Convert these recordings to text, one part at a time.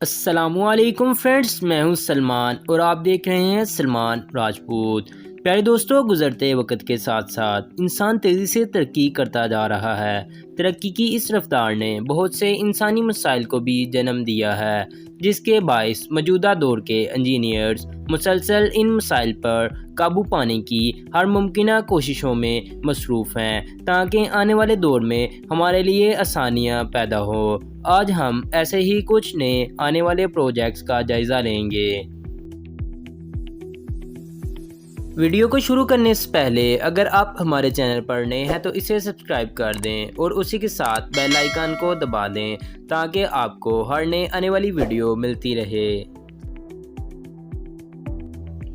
السلام علیکم فرینڈز، میں ہوں سلمان اور آپ دیکھ رہے ہیں سلمان راجپوت۔ پیارے دوستو، گزرتے وقت کے ساتھ ساتھ انسان تیزی سے ترقی کرتا جا رہا ہے۔ ترقی کی اس رفتار نے بہت سے انسانی مسائل کو بھی جنم دیا ہے، جس کے باعث موجودہ دور کے انجینئرز مسلسل ان مسائل پر قابو پانے کی ہر ممکنہ کوششوں میں مصروف ہیں تاکہ آنے والے دور میں ہمارے لیے آسانیاں پیدا ہوں۔ آج ہم ایسے ہی کچھ نئے آنے والے پروجیکٹس کا جائزہ لیں گے۔ ویڈیو کو شروع کرنے سے پہلے اگر آپ ہمارے چینل پر نئے ہیں تو اسے سبسکرائب کر دیں اور اسی کے ساتھ بیل آئیکن کو دبا دیں تاکہ آپ کو ہر نئے آنے والی ویڈیو ملتی رہے۔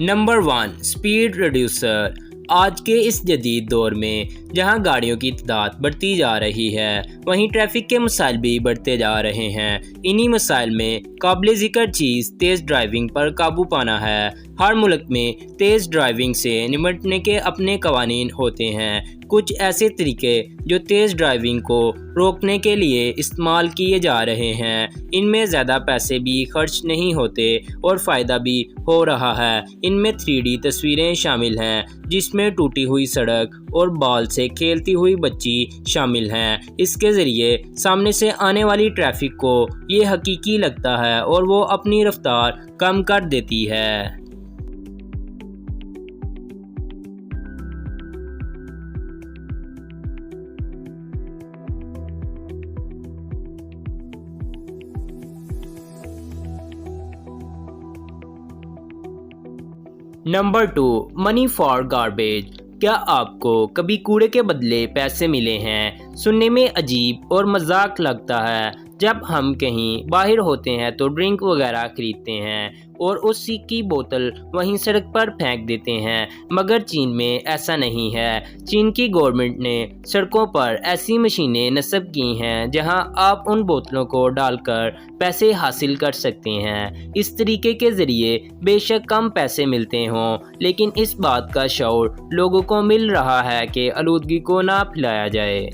Number 1، speed reducer. آج کے اس جدید دور میں جہاں گاڑیوں کی تعداد بڑھتی جا رہی ہے، وہیں ٹریفک کے مسائل بھی بڑھتے جا رہے ہیں۔ انہی مسائل میں قابل ذکر چیز تیز ڈرائیونگ پر قابو پانا ہے۔ ہر ملک میں تیز ڈرائیونگ سے نمٹنے کے اپنے قوانین ہوتے ہیں۔ کچھ ایسے طریقے جو تیز ڈرائیونگ کو روکنے کے لیے استعمال کیے جا رہے ہیں، ان میں زیادہ پیسے بھی خرچ نہیں ہوتے اور فائدہ بھی ہو رہا ہے۔ ان میں 3D تصویریں شامل ہیں، جس میں ٹوٹی ہوئی سڑک اور بال سے کھیلتی ہوئی بچی شامل ہیں۔ اس کے ذریعے سامنے سے آنے والی ٹریفک کو یہ حقیقی لگتا ہے اور وہ اپنی رفتار کم کر دیتی ہے۔ Number 2، money for garbage. کیا آپ کو کبھی کوڑے کے بدلے پیسے ملے ہیں؟ سننے میں عجیب اور مذاق لگتا ہے۔ جب ہم کہیں باہر ہوتے ہیں تو ڈرنک وغیرہ خریدتے ہیں اور اسی کی بوتل وہیں سڑک پر پھینک دیتے ہیں، مگر چین میں ایسا نہیں ہے۔ چین کی گورنمنٹ نے سڑکوں پر ایسی مشینیں نصب کی ہیں جہاں آپ ان بوتلوں کو ڈال کر پیسے حاصل کر سکتے ہیں۔ اس طریقے کے ذریعے بے شک کم پیسے ملتے ہوں، لیکن اس بات کا شعور لوگوں کو مل رہا ہے کہ آلودگی کو نہ پھیلایا جائے۔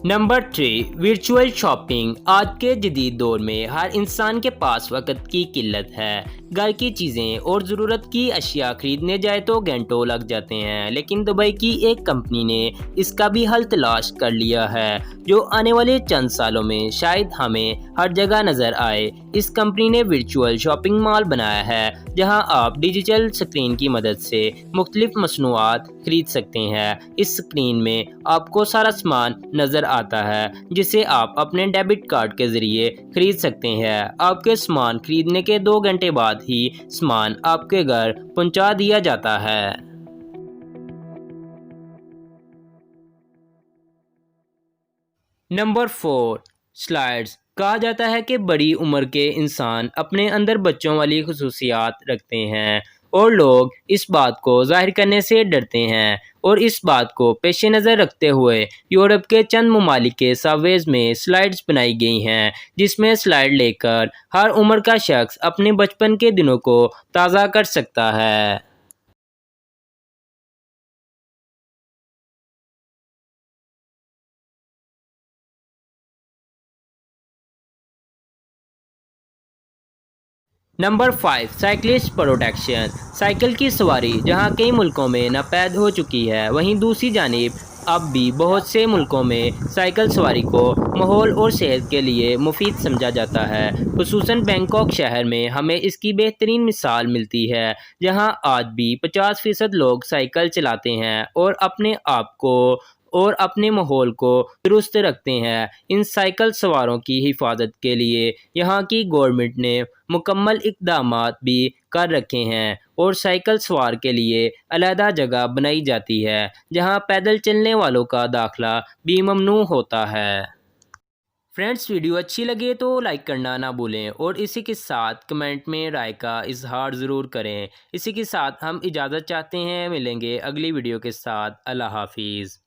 Number 3، virtual shopping. آج کے جدید دور میں ہر انسان کے پاس وقت کی قلت ہے۔ گھر کی چیزیں اور ضرورت کی اشیاء خریدنے جائے تو گھنٹوں لگ جاتے ہیں، لیکن دبئی کی ایک کمپنی نے اس کا بھی حل تلاش کر لیا ہے، جو آنے والے چند سالوں میں شاید ہمیں ہر جگہ نظر آئے۔ اس کمپنی نے ورچوئل شاپنگ مال بنایا ہے، جہاں آپ ڈیجیٹل اسکرین کی مدد سے مختلف مصنوعات خرید سکتے ہیں۔ اس اسکرین میں آپ کو سارا سامان نظر آتا ہے، جسے آپ اپنے ڈیبٹ کارڈ کے ذریعے خرید سکتے ہیں۔ آپ کے سامان خریدنے کے 2 گھنٹے بعد ہی سامان آپ کے گھر پہنچا دیا جاتا ہے۔ Number 4، slides. کہا جاتا ہے کہ بڑی عمر کے انسان اپنے اندر بچوں والی خصوصیات رکھتے ہیں اور لوگ اس بات کو ظاہر کرنے سے ڈرتے ہیں، اور اس بات کو پیش نظر رکھتے ہوئے یورپ کے چند ممالک کے سب ویز میں سلائڈز بنائی گئی ہیں، جس میں سلائڈ لے کر ہر عمر کا شخص اپنے بچپن کے دنوں کو تازہ کر سکتا ہے۔ Number 5، cyclist protection. سائیکل کی سواری جہاں کئی ملکوں میں ناپید ہو چکی ہے، وہیں دوسری جانب اب بھی بہت سے ملکوں میں سائیکل سواری کو ماحول اور صحت کے لیے مفید سمجھا جاتا ہے۔ خصوصاً بینکاک شہر میں ہمیں اس کی بہترین مثال ملتی ہے، جہاں آج بھی 50% لوگ سائیکل چلاتے ہیں اور اپنے آپ کو اور اپنے ماحول کو درست رکھتے ہیں۔ ان سائیکل سواروں کی حفاظت کے لیے یہاں کی گورنمنٹ نے مکمل اقدامات بھی کر رکھے ہیں اور سائیکل سوار کے لیے علیحدہ جگہ بنائی جاتی ہے، جہاں پیدل چلنے والوں کا داخلہ بھی ممنوع ہوتا ہے۔ فرینڈز، ویڈیو اچھی لگے تو لائک کرنا نہ بھولیں اور اسی کے ساتھ کمنٹ میں رائے کا اظہار ضرور کریں۔ اسی کے ساتھ ہم اجازت چاہتے ہیں، ملیں گے اگلی ویڈیو کے ساتھ۔ اللہ حافظ۔